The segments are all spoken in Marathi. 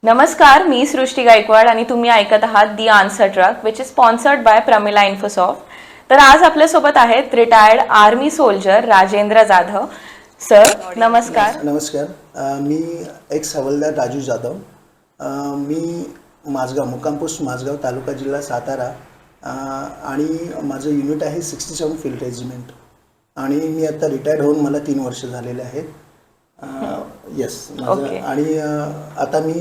नमस्कार, मी सृष्टी गायकवाड आणि तुम्ही ऐकत आहात the answer track which is sponsored by Pramila Infosoft. तर आज आपल्यासोबत आहेत retired army soldier Rajendra Jadhav sir. नमस्कार. नमस्कार. मी एक्स हवालदार राजू जाधव. मी माझगाव मुक्काम पोस्ट माझगाव तालुका जिल्हा सातारा आणि माझं युनिट आहे 67 फील्ड रेजिमेंट आणि मी आता रिटायर्ड होऊन मला 3 वर्ष झालेले आहेत. येस माझं आणि आता मी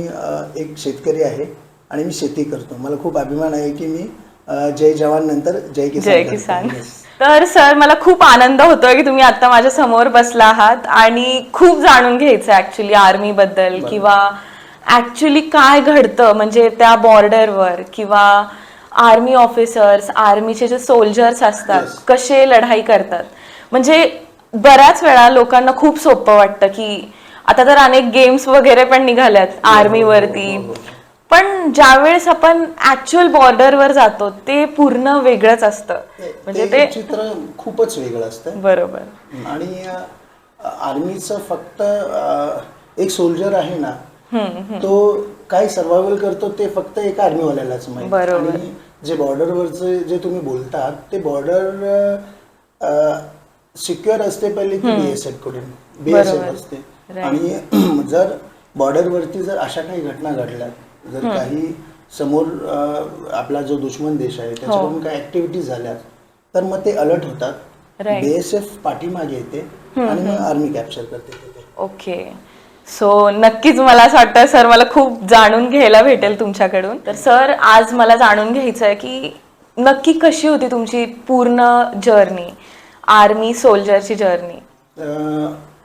एक शेतकरी आहे आणि मी शेती करतो. मला खूप अभिमान आहे की मी जय जवान नंतर जय किसान. तर सर, मला खूप आनंद होतोय की तुम्ही आता माझ्या समोर बसला आहात आणि खूप जाणून घ्यायचं ऍक्च्युली आर्मी बद्दल किंवा ऍक्च्युली काय घडतं म्हणजे त्या बॉर्डरवर किंवा आर्मी ऑफिसर्स, आर्मीचे जे सोल्जर्स असतात कसे लढाई करतात. म्हणजे बऱ्याच वेळा लोकांना खूप सोपं वाटतं की आता तर अनेक गेम्स वगैरे पण निघाल्यात आर्मीवरती, पण ज्यावेळेस आपण ऍक्च्युअल बॉर्डरवर जातो ते पूर्ण वेगळंच असतं. म्हणजे ते चित्र खूपच वेगळं असतं. बरोबर. आणि आर्मीचं फक्त एक सोल्जर आहे ना, तो काय सर्वायवल करतो ते फक्त एका आर्मीवाल्यालाच माहिती. आणि जे बॉर्डरवरचे जे तुम्ही बोलतात ते बॉर्डर सिक्युअर असते पहिले की बीएसएफ कडून. बीएसएफ असते आणि जर बॉर्डरवरती जर अशा काही घटना घडल्या, जर काही समोर आपला जो दुश्मन देश आहे त्याच्याकडून काही ऍक्टिव्हिटीज झाल्या तर मग ते अलर्ट होतात. बीएसएफ पाठीमागे येते आणि मग आर्मी कॅप्चर करते. ओके. सो नक्कीच मला असं वाटतं सर, मला खूप जाणून घ्यायला भेटेल तुमच्याकडून. तर सर, आज मला जाणून घ्यायचं आहे की नक्की कशी होती तुमची पूर्ण जर्नी, आर्मी सोल्जरची जर्नी.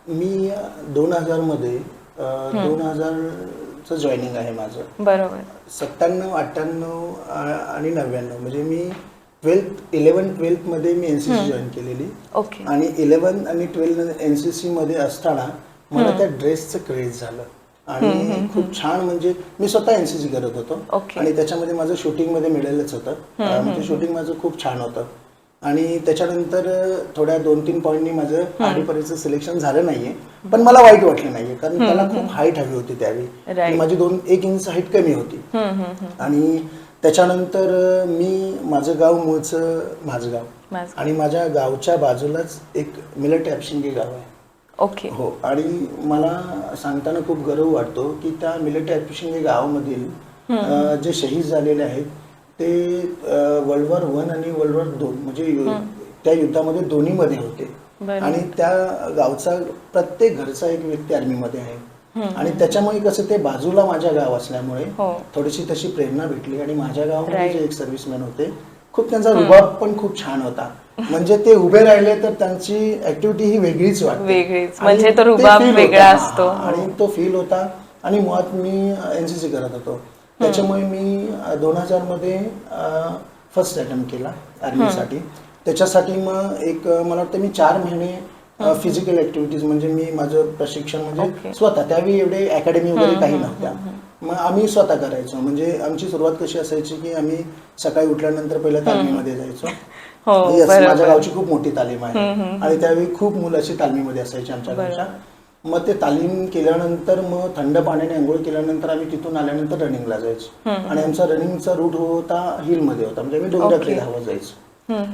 मी 2000 मध्ये 2000चं जॉईनिंग आहे माझं. बरोबर. 97, 98 आणि 99 म्हणजे मी 11-12 मध्ये मी एनसीसी जॉईन केलेली. ओके. आणि 11 आणि 12 एनसीसी मध्ये असताना मला त्या ड्रेसचं क्रेज झालं आणि खूप छान. म्हणजे मी स्वतः एनसीसी करत होतो आणि त्याच्यामध्ये माझं शूटिंग मध्ये मिळालंच होतं. म्हणजे शूटिंग माझं खूप छान होतं आणि त्याच्यानंतर थोड्या 2-3 पॉईंटनी माझं आर्मी परीक्षेचं सिलेक्शन झालं नाहीये, पण मला वाईट वाटलं नाहीये कारण त्याला खूप हाईट हवी होती त्यावेळी. माझी 1 इंच हाईट कमी होती. आणि त्याच्यानंतर मी माझं गाव मूळचं माझगाव आणि माझ्या गावच्या बाजूलाच एक मिलिटरी हापशिंगे गाव आहे. ओके. हो. आणि मला सांगताना खूप गर्व वाटतो की त्या मिलिटरी हापशिंगे गावामधील जे शहीद झालेले आहेत ते वर्ल्ड वॉर 1 आणि वर्ल्ड वॉर 2 म्हणजे त्या युद्धामध्ये दोन्हीमध्ये होते. आणि त्या गावचा प्रत्येक घरचा एक व्यक्ती आर्मीमध्ये आहे आणि त्याच्यामुळे कसं ते बाजूला माझ्या गाव असल्यामुळे थोडीशी तशी प्रेरणा भेटली. आणि माझ्या गावामध्ये जे एक सर्व्हिसमॅन होते खूप त्यांचा रुबाब पण खूप छान होता. म्हणजे ते उभे राहिले तर त्यांची ऍक्टिव्हिटी ही वेगळीच वाटते. म्हणजे तो रुबाब वेगळा असतो आणि तो फील होता. आणि मुळात मी एनसीसी करत होतो त्याच्यामुळे मी 2000 मध्ये फर्स्ट अटेम्प्ट केला आर्मीसाठी. त्याच्यासाठी मग एक मला वाटतं मी 4 महिने फिजिकल ऍक्टिव्हिटीज म्हणजे मी माझं प्रशिक्षण म्हणजे स्वतः, त्यावेळी एवढे अकॅडमी वगैरे काही नव्हत्या, मग आम्ही स्वतः करायचो. म्हणजे आमची सुरुवात कशी असायची की आम्ही सकाळी उठल्यानंतर पहिल्या तालमीमध्ये जायचो. माझ्या गावची खूप मोठी तालीम आहे आणि त्यावेळी खूप मुलं अशी तालमीमध्ये असायची आमच्या गावच्या. मग ते तालीम केल्यानंतर मग थंड पाण्याने आंघोळ केल्यानंतर आम्ही तिथून आल्यानंतर रनिंगला जायचो. आणि आमचा रनिंगचा रूट होता हिलमध्ये होता, म्हणजे आम्ही डोंगराकडे धावत जायचो.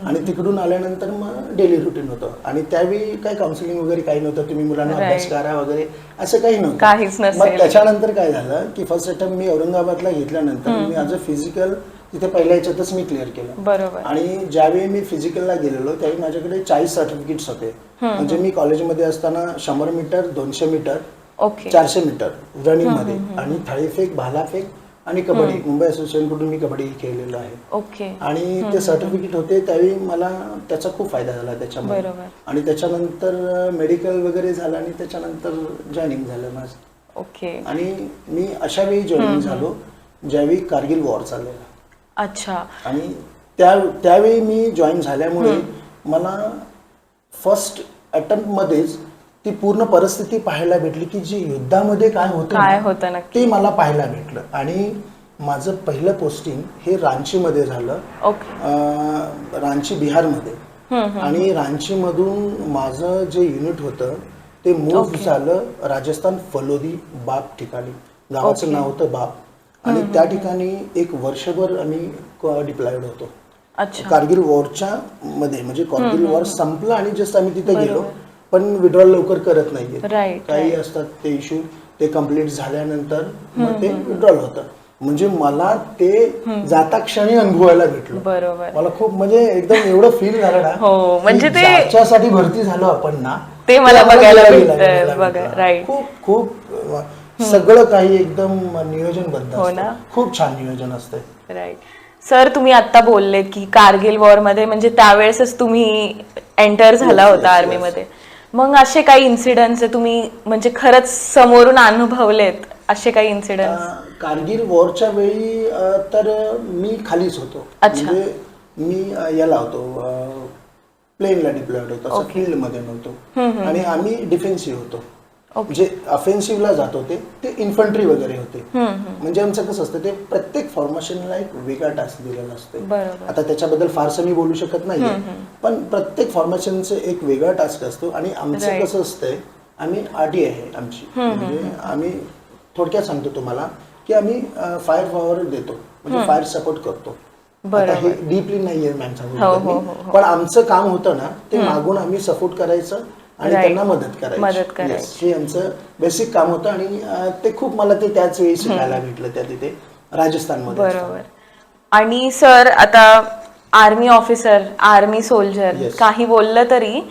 आणि तिकडून आल्यानंतर मग डेली रुटीन होतं. आणि त्यावेळी काही काउन्सिलिंग वगैरे काही नव्हतं, तुम्ही मुलांना अभ्यास करा वगैरे असं काही नव्हतं. मग त्याच्यानंतर काय झालं की फर्स्ट अटेम्प्ट मी औरंगाबादला घेतल्यानंतर मी ॲज अ फिजिकल तिथे पहिल्या याच्यातच मी क्लिअर केलं. बरोबर. आणि ज्यावेळी मी फिजिकलला गेलेलो त्यावेळी माझ्याकडे 40 सर्टिफिकेट्स होते. म्हणजे मी कॉलेजमध्ये असताना 100 मीटर, 200 मीटर, 400 मीटर रनिंग मध्ये आणि थाळीफेक, भालाफेक आणि कबड्डी, मुंबई असोसिएशन कडून मी कबड्डी खेळलेलो आहे. आणि ते सर्टिफिकेट होते त्यावेळी मला त्याचा खूप फायदा झाला त्याच्यामुळे. आणि त्याच्यानंतर मेडिकल वगैरे झालं आणि त्याच्यानंतर जॉईनिंग झालं माझं. ओके. आणि मी अशा वेळी जॉईनिंग झालो ज्यावेळी कारगिल वॉर चाललेला. अच्छा. आणि त्यावेळी मी जॉईन झाल्यामुळे मला फर्स्ट अटेम्प्ट मध्येच ती पूर्ण परिस्थिती पाहायला भेटली की जी युद्धामध्ये काय होतं ते मला पाहायला भेटलं. आणि माझं पहिलं पोस्टिंग हे रांचीमध्ये झालं. रांची बिहारमध्ये. आणि रांचीमधून माझं जे युनिट होतं ते मूव्ह झालं राजस्थान फलोदी बाग ठिकाणी. गावाचं नाव होतं बाप आणि त्या ठिकाणी एक वर्षभर आम्ही डिप्लॉयड होतो. अच्छा. कारगिल वॉरच्या मध्ये म्हणजे कारगिल वॉर संपला आणि जस्ट आम्ही तिथे गेलो, पण विड्रॉल लवकर करत नाहीये. राईट. काही असतात ते इश्यू, ते कम्प्लीट झाल्यानंतर मग ते विड्रॉल होतं. म्हणजे मला ते जाता क्षणी अनुभवायला भेटलं. बरोबर. मला खूप म्हणजे एकदम एवढं फील झालं ना, हो, म्हणजे ते ज्याच्यासाठी भरती झालो आपण ना, ते मला बघायला भेटलं. भेटतं. राईट. खूप खूप सगळं काही एकदम नियोजनबद्ध हो असतं. ना. खूप छान नियोजन असते. राईट. सर, तुम्ही आता बोललेत की कारगिल वॉर मध्ये म्हणजे त्यावेळेसच तुम्ही एंटर झाला होता आर्मीमध्ये. मग असे काही इन्सिडेंट्स तुम्ही म्हणजे खरंच समोरून अनुभवलेत, असे काही इन्सिडेंट्स? कारगिल वॉरच्या वेळी तर मी खालीच होतो. म्हणजे मी याला होतो, प्लेनला डिप्लॉयड होतो, असं फील्ड मध्ये नव्हतो. आणि आम्ही डिफेन्सिव्ह होतो. म्हणजे ऑफेन्सिव्हला जात होते ते इन्फंट्री वगैरे होते. म्हणजे आमचं कसं असतं, ते प्रत्येक फॉर्मेशनला एक वेगळा टास्क दिलेला असतो. आता त्याच्याबद्दल फारसं मी बोलू शकत नाहीये, पण प्रत्येक फॉर्मेशनचं एक वेगळा टास्क असतो. आणि आमचं कसं असतंय, आम्ही आरटी आहे आमची, म्हणजे आम्ही थोडक्यात सांगतो तुम्हाला की आम्ही फायर पॉवर देतो, म्हणजे फायर सपोर्ट करतो. आता हे डीपली नाहीये मॅम सांगू, पण आमचं काम होतं ना, ते मागून आम्ही सपोर्ट करायचं आणि त्यांना मदत करायची. हे आमचं बेसिक काम होतं. आणि ते खूप मला ते त्याच वेळी शिकायला भेटलं, त्या तिथे राजस्थानमध्ये. बरोबर. आणि सर, आता आर्मी ऑफिसर, आर्मी सोल्जर काही बोललं तरी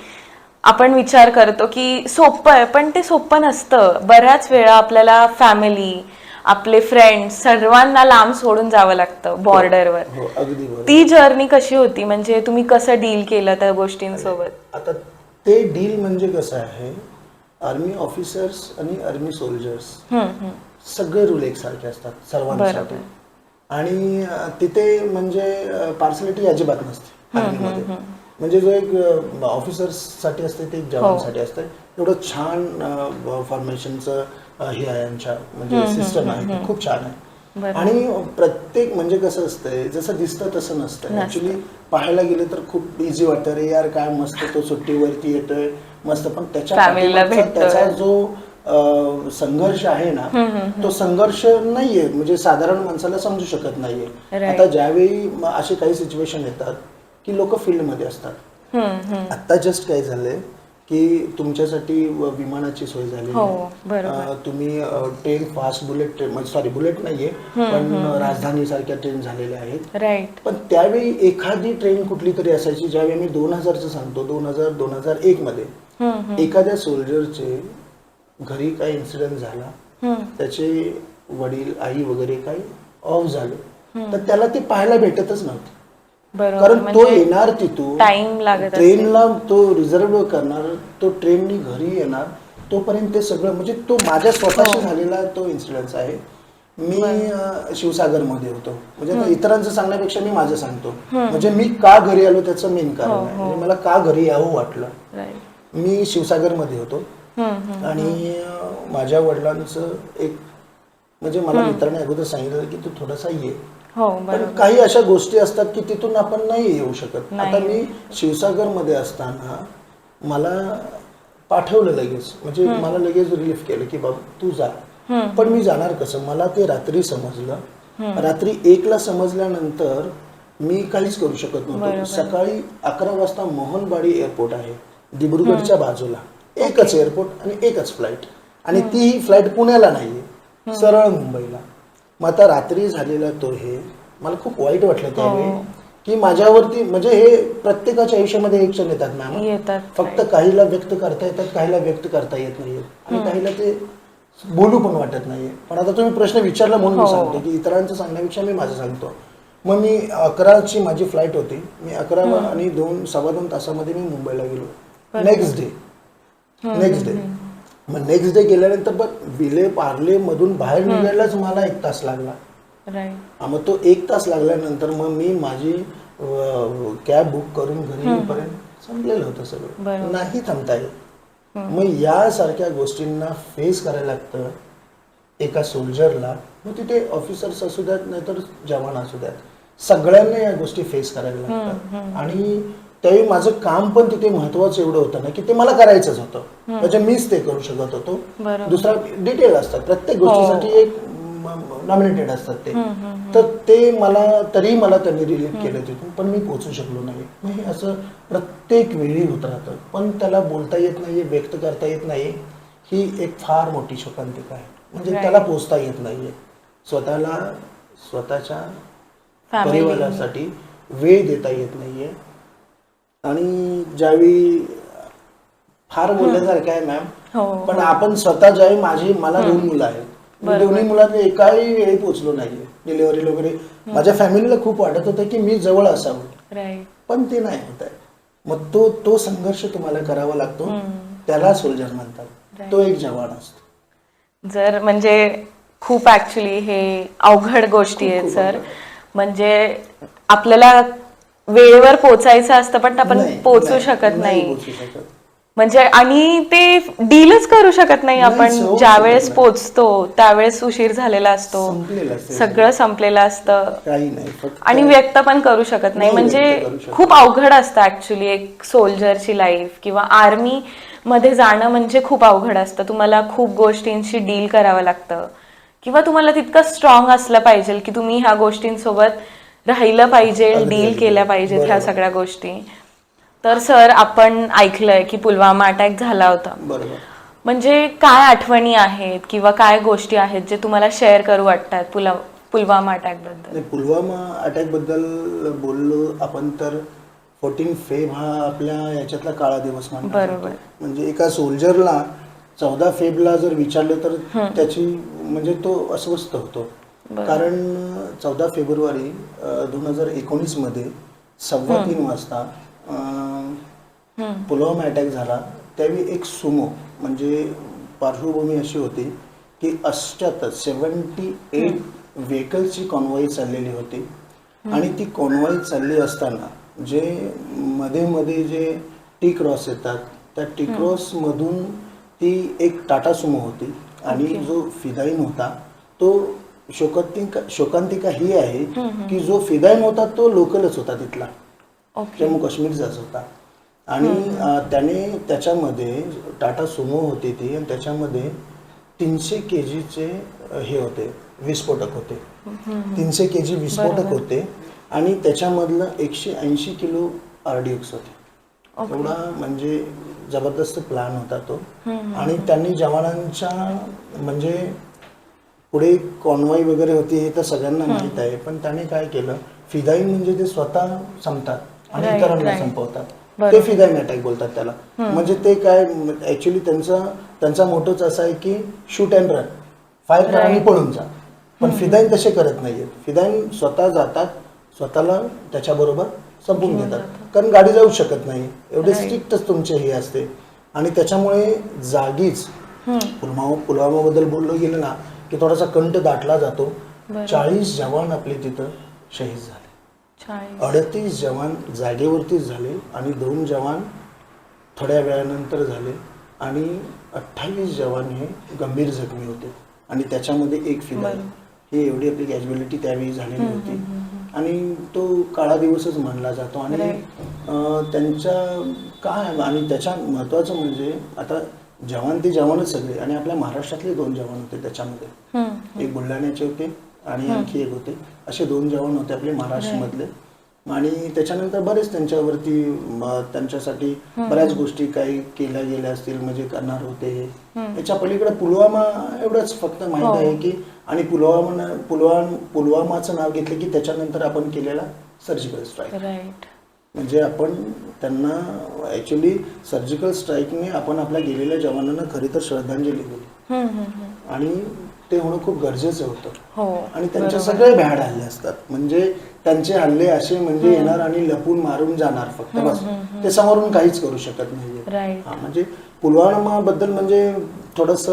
आपण विचार करतो की सोपं आहे, पण ते सोपं नसतं. बऱ्याच वेळा आपल्याला फॅमिली, आपले फ्रेंड्स सर्वांना लांब सोडून जावं लागतं बॉर्डरवर. अगदी बरोबर. ती जर्नी कशी होती, म्हणजे तुम्ही कसं डील केलं त्या गोष्टींसोबत? आता ते डील म्हणजे कसं आहे, आर्मी ऑफिसर्स आणि आर्मी सोल्जर्स सगळे रूल एकसारखे असतात सर्वांसाठी. आणि तिथे म्हणजे पार्सलिटी अजिबात नसते आर्मीमध्ये. म्हणजे जो एक ऑफिसर्ससाठी असते ते एक जवानसाठी असते. एवढं छान फॉर्मेशनचं हे आहे आमच्या, म्हणजे सिस्टम आहे ते खूप छान आहे. आणि प्रत्येक म्हणजे कसं असतंय, जसं दिसतं तसं नसतं. ऍक्च्युली पाहायला गेलं तर खूप इझी वाटतं, रे यार काय मस्त तो सुट्टीवरती येतोय मस्त, पण त्याचा जो संघर्ष आहे ना, तो संघर्ष नाहीये, म्हणजे साधारण माणसाला समजू शकत नाहीये. आता ज्यावेळी असे काही सिच्युएशन येतात की लोक फील्डमध्ये असतात. आता जस्ट काय झालंय की तुमच्यासाठी विमानाची सोय झाली आहे. तुम्ही train, fast bullet train, sorry bullet नाहीये, पण राजधानी सारख्या ट्रेन झालेल्या आहेत. पण त्यावेळी एखादी ट्रेन कुठली तरी असायची, ज्यावेळी मी 2000चं सांगतो, 2001 मध्ये एखाद्या सोल्जरचे घरी काही इन्सिडेंट झाला, त्याचे वडील, आई वगैरे काही ऑफ झाले, तर त्याला ते पाहायला भेटतच नव्हतं. कारण तो येणार तिथून, टाइम लागत, ट्रेनला तो रिझर्व करणार, तो ट्रेननी घरी येणार, तोपर्यंत ते सगळं, म्हणजे तो माझ्या स्वतःशी झालेला तो इन्सिडेंट आहे. मी शिवसागरमध्ये होतो, म्हणजे इतरांचं सांगण्यापेक्षा मी माझं सांगतो. म्हणजे मी का घरी आलो त्याचं मेन कारण आहे, म्हणजे मला का घरी यावं वाटलं. मी शिवसागरमध्ये होतो आणि माझ्या वडिलांचं एक, म्हणजे मला मित्राने अगोदर सांगितलं की तू थोडासा ये, पण काही अशा गोष्टी असतात की तिथून आपण नाही येऊ शकत. आता मी शिवसागरमध्ये असताना मला पाठवलं लगेच, म्हणजे मला लगेच रिलीफ केलं की बाबा तू जा. पण मी जाणार कसं, मला ते रात्री समजलं. रात्री 1ला समजल्यानंतर मी काहीच करू शकत नव्हतो. सकाळी 11 वाजता मोहनबाडी एअरपोर्ट आहे दिब्रुगडच्या बाजूला, एकच एअरपोर्ट आणि एकच फ्लाईट, आणि ती फ्लाईट पुण्याला नाहीये, सरळ मुंबईला. मग आता रात्री झालेला तो हे मला खूप वाईट वाटलं त्यावेळी की माझ्यावरती, म्हणजे हे प्रत्येकाच्या आयुष्यामध्ये एक क्षण येतात मॅम, फक्त काहीला व्यक्त करता येतात, काहीला व्यक्त करता येत नाहीये, आणि काहीला ते बोलू पण वाटत नाहीये. पण आता तुम्ही प्रश्न विचारला म्हणून मी सांगतो की इतरांचं सांगण्यापेक्षा मी माझं सांगतो. मग मी 11ची माझी फ्लाईट होती, मी 11 आणि 2-2.25 तासामध्ये मी मुंबईला गेलो. नेक्स्ट डे मग नेक्स्ट डे गेल्यानंतर बघ, विले पार्ले मधून बाहेर निघायलाच मला 1 तास लागला. मग तो 1 तास लागल्यानंतर मग मी माझी कॅब बुक करून घरी येईपर्यंत संपलेलं होतं सगळं, नाही थांबता येत. मग यासारख्या गोष्टींना फेस करायला लागतं एका सोल्जरला. मग तिथे ऑफिसर्स असू द्यात नाहीतर जवान असू द्यात, सगळ्यांना या गोष्टी फेस करायला लागतात. आणि त्यावेळी माझं काम पण तिथे महत्वाचं एवढं होतं ना की ते मला करायचंच होतं, म्हणजे मीच ते करू शकत होतो. दुसरा डिटेल असतात प्रत्येक गोष्टीसाठी, एक नॉमिनेटेड असतात ते, तर ते मला तरी मला त्यांनी रिलीट केलं तिथून, पण मी पोहोचू शकलो नाही. हे असं प्रत्येक वेळी होत राहतं, पण त्याला बोलता येत नाही, व्यक्त करता येत नाही. ही एक फार मोठी शोकांतिका आहे, म्हणजे त्याला पोचता येत नाहीये. स्वतःला स्वतःच्या परिवारासाठी वेळ देता येत नाहीये. आणि ज्यावेळी फार बोलण्यासारखं आहे मॅम, पण आपण स्वतः ज्यावेळी मला 2 मुलं आहेत, मी दोन्ही मुलांना एकाही वेळी पोचलो नाहीये. डिलिव्हरी वगैरे माझ्या फॅमिलीला खूप वाटत होतं की मी जवळ असावं, पण ते नाही होत आहे. मग तो संघर्ष तुम्हाला करावा लागतो, त्याला सोल्जर म्हणतात. तो एक जवान असतो. जर म्हणजे खूप ऍक्च्युली हे अवघड गोष्टी आहेत सर. म्हणजे आपल्याला वेळेवर पोचायचं असतं पण आपण पोचू शकत नाही. म्हणजे आणि ते डीलच करू शकत नाही आपण. ज्या वेळेस पोचतो त्यावेळेस उशीर झालेला असतो, सगळं संपलेलं असतं आणि व्यक्त पण करू शकत नाही. म्हणजे खूप अवघड असतं ऍक्च्युली एक सोल्जरची लाईफ किंवा आर्मी मध्ये जाणं म्हणजे खूप अवघड असतं. तुम्हाला खूप गोष्टींशी डील करावं लागतं किंवा तुम्हाला तितकं स्ट्रॉंग असलं पाहिजे की तुम्ही ह्या गोष्टींसोबत राहिलं पाहिजे, डील केल्या पाहिजेत ह्या सगळ्या गोष्टी. तर सर आपण ऐकलंय की पुलवामा अटॅक झाला होता, म्हणजे काय आठवणी आहेत किंवा काय गोष्टी आहेत जे तुम्हाला शेअर करू वाटतात पुलवामा अटॅक बद्दल? पुलवामा अटॅक बद्दल बोललो आपण तर 14 फेब हा आपल्या याच्यातला काळा दिवस मानला जातो. म्हणजे एका सोल्जरला 14 फेबला जर विचारलं तर त्याची म्हणजे तो अस्वस्थ होतो. कारण 14 फेब्रुवारी 2019 मध्ये 3:15 वाजता पुलवामा अटॅक झाला. त्यावेळी एक सुमो, म्हणजे पार्श्वभूमी अशी होती की 78 व्हेकल्सची कॉन्वॉय चाललेली होती आणि ती कॉन्वॉय चालली असताना जे मध्ये मध्ये जे टी क्रॉस येतात त्या टी क्रॉस मधून ती एक टाटा सुमो होती आणि जो फिदाईन होता तो शोकांतिका ही आहे की जो फिदाईन होता तो लोकलच होता, तिथला जम्मू काश्मीरचाच होता. आणि त्याने त्याच्यामध्ये टाटा सुमो होती ती आणि त्याच्यामध्ये 300 केजीचे हे होते, विस्फोटक होते. 300 केजी विस्फोटक होते आणि त्याच्यामधलं 180 किलो RDX होते. एवढा म्हणजे जबरदस्त प्लॅन होता तो. आणि त्यांनी जवानांच्या म्हणजे पुढे कॉन्वॉय वगैरे होती हे तर सगळ्यांना माहित आहे, पण त्याने काय केलं, फिदाईन म्हणजे ते स्वतः संपतात आणि इतरांना संपवतात, ते फिदाईन अटॅक बोलतात त्याला. म्हणजे ते काय ऍक्च्युली त्यांचा मोटोच असा आहे की शूट अँड रन, फायर करा आणि पळून जा. पण फिदाईन तसे करत नाहीयेत. फिदाईन स्वतः जातात, स्वतःला त्याच्याबरोबर संपून घेतात, कारण गाडी जाऊ शकत नाही, एवढे स्ट्रिक्टच तुमचे हे असते. आणि त्याच्यामुळे जागीच पुलवामा बद्दल बोललो गेलं ना की थोडासा कंठ दाटला जातो. 40 जवान आपले तिथं शहीद झाले, 38 जवान जागेवरतीच झाले आणि 2 जवान थोड्या वेळानंतर झाले आणि 28 जवान हे गंभीर जखमी होते आणि त्याच्यामध्ये एक फिदाईन. ही एवढी आपली कॅज्युअलिटी त्यावेळी झालेली होती आणि तो काळा दिवसच मानला जातो. आणि त्यांच्या काय आणि त्याच्या महत्वाचं म्हणजे आता जवान ते जवानच सगळे, आणि आपल्या महाराष्ट्रातले 2 जवान होते त्याच्यामध्ये, एक बुलढाण्याचे होते आणि आणखी एक होते, असे 2 जवान होते आपले महाराष्ट्रामधले. आणि त्याच्यानंतर बरेच त्यांच्यावरती त्यांच्यासाठी बऱ्याच गोष्टी काही केल्या गेल्या असतील, म्हणजे करणार होते. याच्या पलीकडे पुलवामा एवढंच फक्त माहित आहे की, आणि पुलवामाचं नाव घेतलं की त्याच्यानंतर आपण केलेला सर्जिकल स्ट्राईक, म्हणजे आपण त्यांना ऍक्च्युली सर्जिकल स्ट्राईकने आपण आपल्या गेलेल्या जवानांना खरी तर श्रद्धांजली दिली आणि ते होणं खूप गरजेचं होतं. आणि त्यांचे सगळे भ्याड हल्ले असतात, म्हणजे त्यांचे हल्ले असे म्हणजे येणार आणि लपून मारून जाणार फक्त, बस. ते समोरून काहीच करू शकत नाहीये. म्हणजे पुलवामा बद्दल म्हणजे थोडस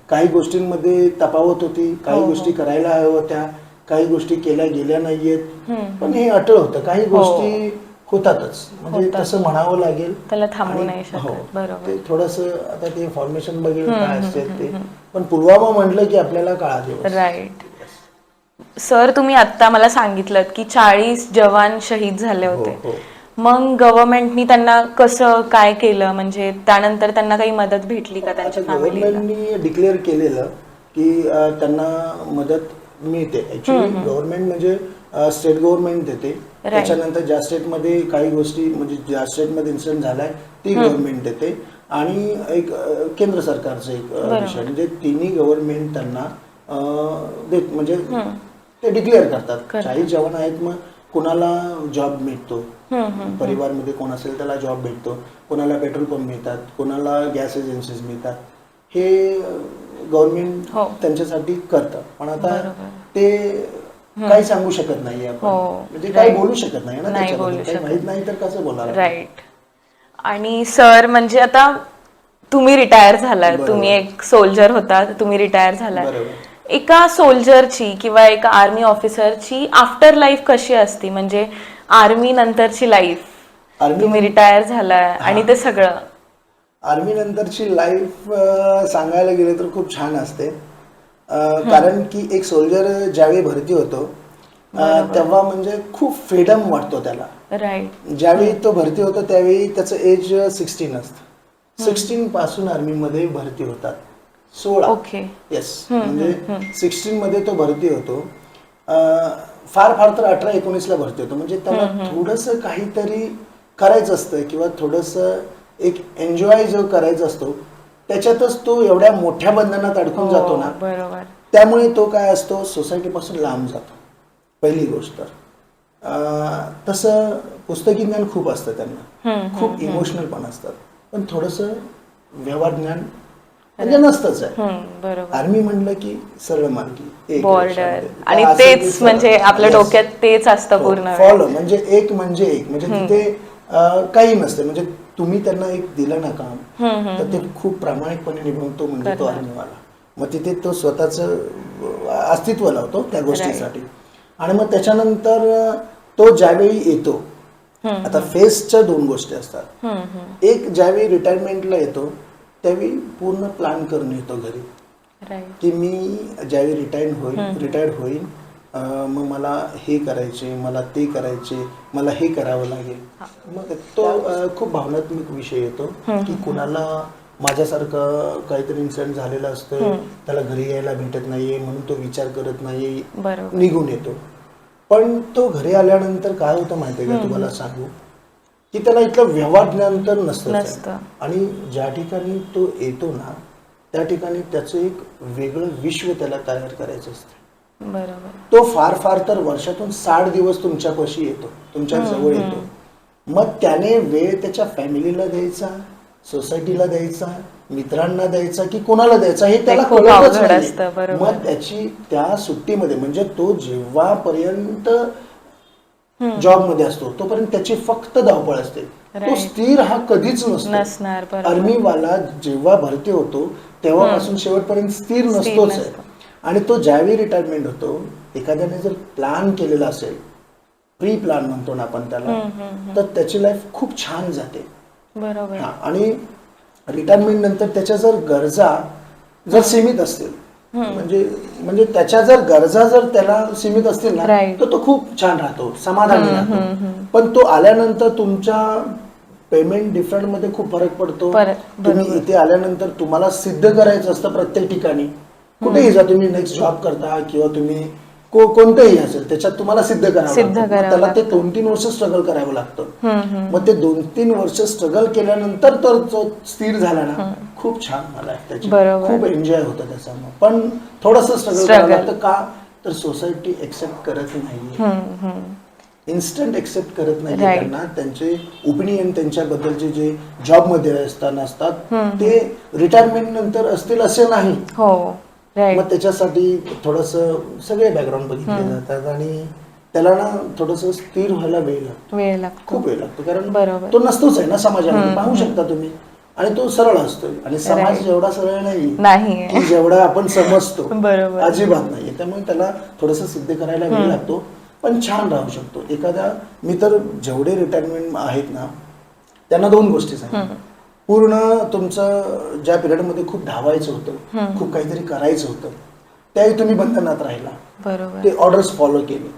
काही गोष्टींमध्ये तफावत होती, काही गोष्टी करायला हव्या होत्या, काही गोष्टी केल्या गेल्या नाहीयेत, पण हे अटळ होतं. काही गोष्टी होतातच, म्हणजे तसं म्हणावं लागेल, त्याला थांबवू नाही शकत. बरोबर. ते थोडस आता ते फॉर्मेशन बघेल काय असते ते, पण पुलवामा म्हटलं की आपल्याला काळा दिवस. राईट. सर तुम्ही आता मला सांगितलं की 40 जवान शहीद झाले होते, मग गव्हर्नमेंटनी त्यांना कसं काय केलं, म्हणजे त्यानंतर त्यांना काही मदत भेटली का त्यांच्या फॅमिलीला? गव्हर्नमेंटनी डिक्लेअर केलेलं की त्यांना मदत मिळते. ऍक्च्युली गव्हर्नमेंट म्हणजे स्टेट गव्हर्नमेंट देते. त्याच्यानंतर ज्या स्टेटमध्ये काही गोष्टी म्हणजे ज्या स्टेटमध्ये इन्सिडेंट झालाय ती गव्हर्नमेंट देते आणि एक केंद्र सरकारचं एक विषय म्हणजे तिन्ही गव्हर्नमेंट त्यांना म्हणजे ते डिक्लेअर करतात. काही जवान आहेत मग कोणाला जॉब मिळतो, परिवारमध्ये कोण असेल त्याला जॉब भेटतो, कोणाला पेट्रोल पंप मिळतात, कोणाला गॅस एजन्सीज मिळतात. हे गव्हर्नमेंट त्यांच्यासाठी करतं. पण आता ते काही सांगू शकत नाही आपण, म्हणजे काही बोलू शकत नाही ना, त्याच्याबद्दल काही माहित नाही तर कसं बोलणार. राईट. आणि सर म्हणजे आता तुम्ही रिटायर झालाय, तुम्ही एक सोल्जर होता, तुम्ही रिटायर झालाय. एका सोल्जरची किंवा एका आर्मी ऑफिसरची आफ्टर लाईफ कशी असती, म्हणजे आर्मी नंतरची लाईफ, तुम्ही रिटायर झालाय आणि ते सगळं? आर्मी नंतरची लाईफ सांगायला गेले तर खूप छान असते. कारण की एक सोल्जर ज्यावेळी भरती होतो तेव्हा म्हणजे खूप फ्रीडम वाटतो त्याला. राईट. ज्यावेळी तो भरती होतो त्यावेळी त्याचं एज 16 असतं. 16 पासून आर्मीमध्ये भरती होतात. 16. ओके. येस, म्हणजे 16 मध्ये तो भरती होतो. फार फार तर 18-19 ला भरती होतो. म्हणजे त्याला थोडंसं काहीतरी करायचं असतं किंवा थोडंसं एक एन्जॉय जो करायचा असतो त्याच्यातच तो एवढ्या मोठ्या बंधनात अडकून जातो ना. बरोबर. त्यामुळे तो काय असतो सोसायटीपासून लांब जातो, पहिली गोष्ट. तसं पुस्तकी ज्ञान खूप असतं त्यांना, खूप इमोशनल पण असतात, पण थोडंसं व्यवहार ज्ञान म्हणजे नसतंच आहे. आर्मी म्हणलं की सरळ मार्गी बॉर्डर आणि तेच म्हणजे आपल्या डोक्यात तेच असतं पूर्ण फॉलो, म्हणजे एक तिथे काही नसतं. म्हणजे तुम्ही त्यांना एक दिलं ना काम तर ते खूप प्रामाणिकपणे निभावतो म्हणजे तो आर्मीवाला. मग तिथे तो स्वतःचं अस्तित्व लावतो त्या गोष्टीसाठी. आणि मग त्याच्यानंतर तो ज्यावेळी येतो, आता फेसच्या 2 गोष्टी असतात. एक ज्यावेळी रिटायरमेंटला येतो त्यावेळी पूर्ण प्लॅन करून येतो घरी की मी ज्यावेळी रिटायर्ड होईल मग मला हे करायचे, मला ते करायचे, मला हे करावं लागेल. मग तो खूप भावनात्मक विषय येतो की कुणाला माझ्यासारखं काहीतरी इन्सिडेंट झालेलं असतं, त्याला घरी यायला भेटत नाहीये म्हणून तो विचार करत नाही, निघून येतो. पण तो घरी आल्यानंतर काय होतं माहितीये का तुम्हाला सांगू, की त्याला इथलं व्यवहार ज्ञान तर नसतं. आणि ज्या ठिकाणी तो येतो ना त्या ठिकाणी त्याचं एक वेगळं विश्व त्याला तयार करायचं असतं. बरोबर. तो फार फार तर वर्षातून 60 दिवस तुमच्यापाशी येतो, तुमच्या जवळ येतो. मग त्याने वेळ त्याच्या फॅमिलीला द्यायचा, सोसायटीला द्यायचा, मित्रांना द्यायचा की कोणाला द्यायचा हे त्याला कळतच नाही. मग त्याची त्या सुट्टीमध्ये म्हणजे तो जेव्हापर्यंत जॉब मध्ये असतो तोपर्यंत त्याची फक्त धावपळ असते. तो स्थिर हा कधीच नसतो. आर्मीवाला जेव्हा भरती होतो तेव्हापासून शेवटपर्यंत स्थिर नसतोच आहे. आणि तो ज्यावेळी रिटायरमेंट होतो, एखाद्याने जर प्लॅन केलेला असेल, प्री प्लॅन म्हणतो ना आपण त्याला, तर त्याची लाईफ खूप छान जाते. बरोबर. आणि रिटायरमेंट नंतर त्याच्या जर गरजा जर सीमित असतील, म्हणजे त्याच्या जर गरजा जर त्याला सीमित असतील ना तर तो खूप छान राहतो, समाधानी राहतो. पण तो आल्यानंतर तुमच्या पेमेंट डिफरंट मध्ये खूप फरक पडतो. तुम्ही इथे आल्यानंतर तुम्हाला सिद्ध करायचं असतं प्रत्येक ठिकाणी, कुठेही जा तुम्ही, नेक्स्ट जॉब करता किंवा तुम्ही कोणतेही असेल त्याच्यात तुम्हाला सिद्ध करावं लागतं. त्याला ते 2-3 वर्ष स्ट्रगल करावं लागतं. मग ते 2-3 वर्ष स्ट्रगल केल्यानंतर तर तो स्थिर झाला ना, खूप छान मला त्याची खूप एन्जॉय होतं त्याचा. पण थोडंसं स्ट्रगल करावं लागतं. का तर सोसायटी एक्सेप्ट करत नाही, इन्स्टंट एक्सेप्ट करत नाही त्यांना. त्यांचे ओपिनियन त्यांच्याबद्दलचे जे जॉब मध्ये असताना असतात ते रिटायरमेंट नंतर असतील असे नाही. मग त्याच्यासाठी थोडस सगळे बॅकग्राऊंड बघितले जातात आणि त्याला ना थोडस स्थिर व्हायला वेळ लागतो, खूप वेळ लागतो. कारण तो नसतोच आहे ना समाजामध्ये, पाहू शकता तुम्ही. आणि तो सरळ असतो आणि समाज एवढा सरळ नाही की जेवढा आपण समजतो, अजिबात नाही. त्यामुळे त्याला थोडस सिद्ध करायला वेळ लागतो, पण छान राहू शकतो. मी तर जेवढे रिटायरमेंट आहेत ना त्यांना 2 गोष्टी सांगितल्या. पूर्ण तुमचं ज्या पिरियडमध्ये खूप धावायचं होतं, खूप काहीतरी करायचं होतं, त्यावेळी तुम्ही बंधनात राहिला, ते ऑर्डर्स फॉलो केले.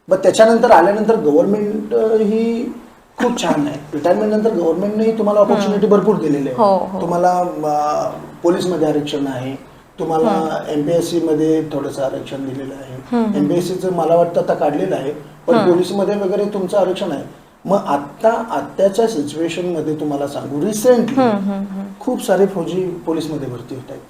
मग त्याच्यानंतर आल्यानंतर गव्हर्नमेंट ही खूप छान आहे. रिटायरमेंट नंतर गव्हर्नमेंटने तुम्हाला ऑपॉर्च्युनिटी भरपूर दिलेली हो, आहे. हो. तुम्हाला पोलीसमध्ये आरक्षण आहे, तुम्हाला MPSC मध्ये थोडंसं आरक्षण दिलेलं आहे. MPSCचं मला वाटतं आता काढलेलं आहे, पण पोलीसमध्ये वगैरे तुमचं आरक्षण आहे. मग आत्ताच्या सिच्युएशन मध्ये तुम्हाला सांगू, रिसेंटली खूप सारे फौजी पोलीसमध्ये भरती होत आहेत.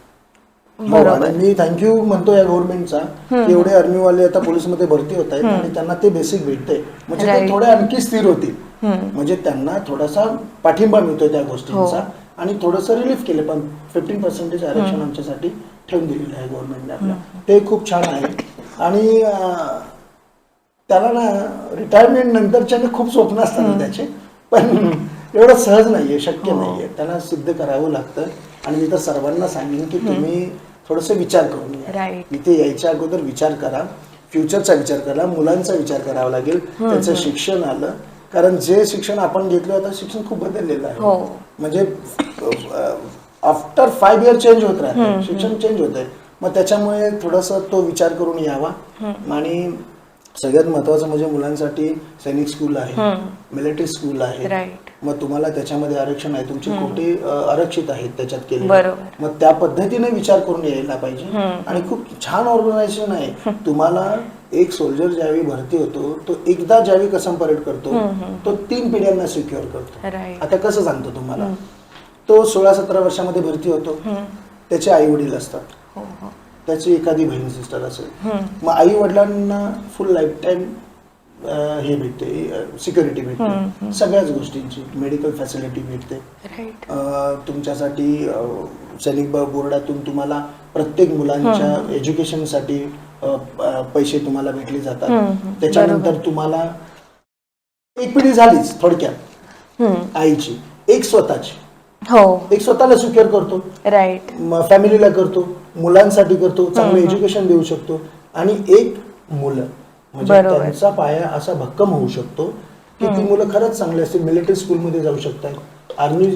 हो, आणि मी थँक्यू म्हणतो या गव्हर्नमेंटचा की एवढे आर्मीवाले आता पोलीसमध्ये भरती होत आहेत आणि त्यांना ते बेसिक भेटते, म्हणजे ते थोडे आणखी स्थिर होतील, म्हणजे त्यांना थोडासा पाठिंबा मिळतोय त्या गोष्टींचा आणि थोडंसं रिलीफ केलं. पण 15% आरक्षण आमच्यासाठी ठेवून दिलेलं आहे गव्हर्नमेंटने आपल्या, ते खूप छान आहे. आणि त्याला ना रिटायरमेंट नंतरच्या खूप स्वप्न असतात त्याचे, पण एवढं सहज नाहीये, शक्य नाहीये, त्यांना सिद्ध करावं लागतं. आणि मी तर सर्वांना सांगेन की तुम्ही थोडंसं विचार करून या. इथे यायच्या अगोदर विचार करा, फ्युचरचा विचार करा, मुलांचा विचार करावा लागेल, त्यांचं शिक्षण आलं, कारण जे शिक्षण आपण घेतलं आता शिक्षण खूप बदललेलं आहे. म्हणजे आफ्टर 5 years चेंज होत राहतं, शिक्षण चेंज होत आहे. मग त्याच्यामुळे थोडासा तो विचार करून यावा. आणि सगळ्यात महत्वाचं म्हणजे मुलांसाठी सैनिक स्कूल आहे, मिलिटरी स्कूल आहे, मग तुम्हाला त्याच्यामध्ये आरक्षण आहे, तुमचे कोटे आरक्षित आहेत त्याच्यात केले, मग त्या पद्धतीने विचार करून यायला पाहिजे. आणि खूप छान ऑर्गनायझेशन आहे. तुम्हाला एक सोल्जर ज्यावेळी भरती होतो तो एकदा ज्यावेळी कसम परेड करतो तो 3 पिढ्यांना सिक्युअर करतो. आता कसं सांगतो तुम्हाला, तो 16-17 वर्षामध्ये भरती होतो, त्याचे आई वडील असतात, त्याची एखादी बहीण सिस्टर असेल, मग आई वडिलांना फुल लाईफ टाईम हे भेटते, सिक्युरिटी भेटते, सगळ्याच गोष्टींची मेडिकल फॅसिलिटी भेटते. तुमच्यासाठी सैनिक बोर्डातून तुम्हाला प्रत्येक मुलांच्या एज्युकेशनसाठी पैसे तुम्हाला भेटले जातात. त्याच्यानंतर तुम्हाला एक पिढी झालीच थोडक्यात आईची, एक स्वतःची, एक स्वतःला सिक्युअर करतो, फॅमिलीला करतो, मुलांसाठी करतो, चांगलं एज्युकेशन देऊ शकतो. आणि एक मुलं म्हणजे त्यांचा पाया असा भक्कम होऊ शकतो की ती मुलं खरंच चांगली असतील, मिलिटरी स्कूलमध्ये जाऊ शकतात. आर्मी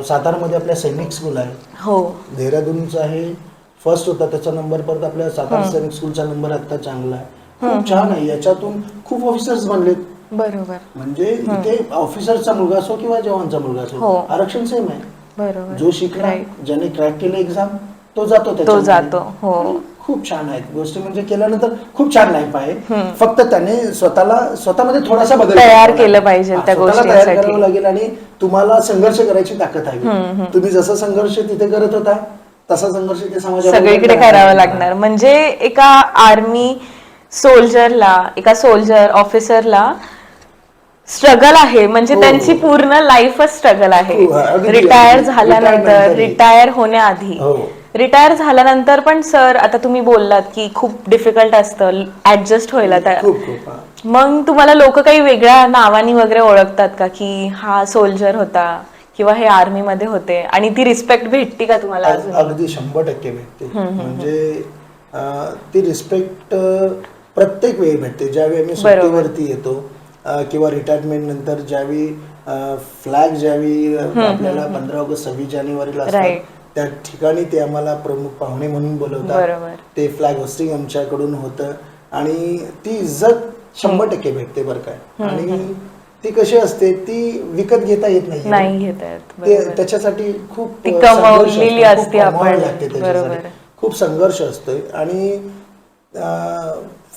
सातारामध्ये आपल्या सैनिक स्कूल आहे, देहरादूनचा आहे, फर्स्ट होता त्याचा नंबर, परत आपल्या सातारा सैनिक स्कूलचा नंबर आता चांगला आहे, खूप छान आहे. याच्यातून खूप ऑफिसर्स बनलेत. बरोबर, म्हणजे इथे ऑफिसरचा मुलगा असो किंवा जवानचा मुलगा असो, आरक्षण सेम आहे. जो शिकला, ज्याने क्रॅक केलं एक्झाम, तो जातो. खूप छान आहेत गोष्टी, म्हणजे केल्यानंतर खूप छान लाईफ आहे. फक्त त्याने स्वतःमध्ये थोडासा बदल तयार केलं पाहिजे, त्या तयार करावं लागेल. आणि तुम्हाला संघर्ष करायची ताकद आहे. तुम्ही जसा संघर्ष तिथे करत होता तसा संघर्ष ते समाजात सगळीकडे करावा लागणार. म्हणजे एका आर्मी सोल्जरला, एका सोल्जर ऑफिसरला स्ट्रगल आहे, म्हणजे त्यांची पूर्ण लाईफच स्ट्रगल आहे. रिटायर झाल्यानंतर, रिटायर होण्याआधी, रिटायर झाल्यानंतर पण. सर आता तुम्ही बोललात की खूप डिफिकल्ट असतं ऍडजस्ट व्हायला, मग तुम्हाला लोक काही वेगळ्या नावानी वगैरे ओळखतात का की हा सोल्जर होता किंवा हे आर्मी मध्ये होते, आणि ती रिस्पेक्ट भेटते का तुम्हाला? अगदी 100% भेटते. म्हणजे ती रिस्पेक्ट प्रत्येक वेळी भेटते. ज्यावेळी आम्ही सुट्टीवरती येतो किंवा रिटायरमेंट नंतर ज्यावेळी फ्लॅग ज्यावेळी आपल्याला 15 ऑगस्ट 26 जानेवारीला असतात, त्या ठिकाणी ते आम्हाला प्रमुख पाहुणे म्हणून बोलवतात. ते फ्लॅग होस्टिंग आमच्याकडून होतं आणि ती इज्जत 100% भेटते बरं काय. आणि ती कशी असते, ती विकत घेता येत नाही. त्याच्यासाठी खूप कमवलेली असते आपण, त्याच्यासाठी खूप संघर्ष असतोय. आणि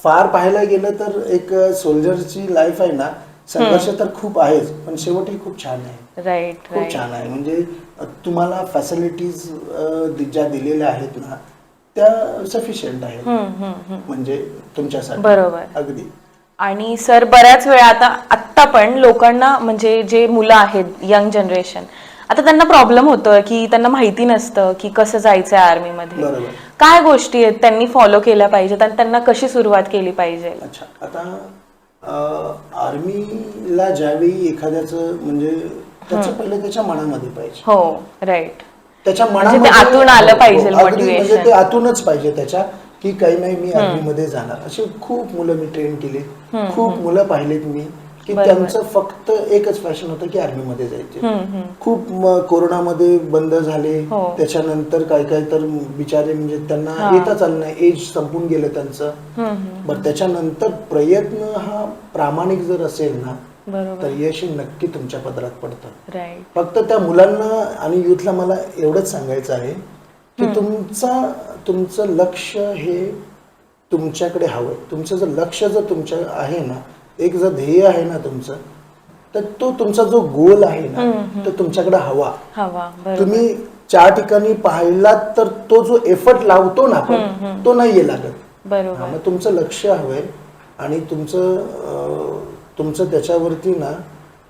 फार पाहायला गेलं तर एक सोल्जरची लाईफ आहे ना, संघर्ष तर खूप आहेच, पण शेवटी खूप छान आहे. खूप छान आहे. म्हणजे तुम्हाला फॅसिलिटीज ज्या दिलेल्या आहेत ना, त्या सफिशियंट आहेत म्हणजे तुमच्यासाठी. बरोबर, अगदी. आणि सर बऱ्याच वेळा आता पण लोकांना, म्हणजे जे मुलं आहेत, यंग जनरेशन, आता त्यांना प्रॉब्लेम होतं की त्यांना माहिती नसतं की कसं जायचंय आर्मीमध्ये, काय गोष्टी आहेत त्यांनी फॉलो केल्या पाहिजेत आणि त्यांना कशी सुरुवात केली पाहिजे? अच्छा, आता आर्मीला ज्यावेळी एखाद्याचं म्हणजे त्याचं पहिलं त्याच्या मनामध्ये पाहिजे. त्याच्या मनामध्ये आतून आलं पाहिजे, म्हणजे ते आतूनच पाहिजे त्याच्या, की काही नाही मी आर्मीमध्ये जाणार. अशी खूप मुलं मी ट्रेन केली, खूप मुलं पाहिलेत मी की त्यांचं फक्त एकच पॅशन होतं की आर्मीमध्ये जायचे. खूप कोरोनामध्ये बंद झाले, त्याच्यानंतर काय काय तर बिचारे म्हणजे त्यांना येता चाललं नाही, एज संपून गेलं त्यांचं. बरं, त्याच्यानंतर प्रयत्न हा प्रामाणिक जर असेल ना, बरोबर. तर यश हे नक्की तुमच्या पदरात पडतं. राईट. फक्त त्या मुलांना आणि युथला मला एवढंच सांगायचं आहे की तुमचं लक्ष हे तुमच्याकडे हवंय. तुमचं जर लक्ष जर तुमच्या आहे ना, एक जर ध्येय आहे ना तुमचं, तर तो तुमचा जो गोल आहे ना तो तुमच्याकडे हवा. तुम्ही 4 ठिकाणी पाहिलात तर तो जो एफर्ट लावतो ना आपण तो नाहीये लागत. बरोबर. मग तुमचं लक्ष हवंय आणि तुमचं त्याच्यावरती ना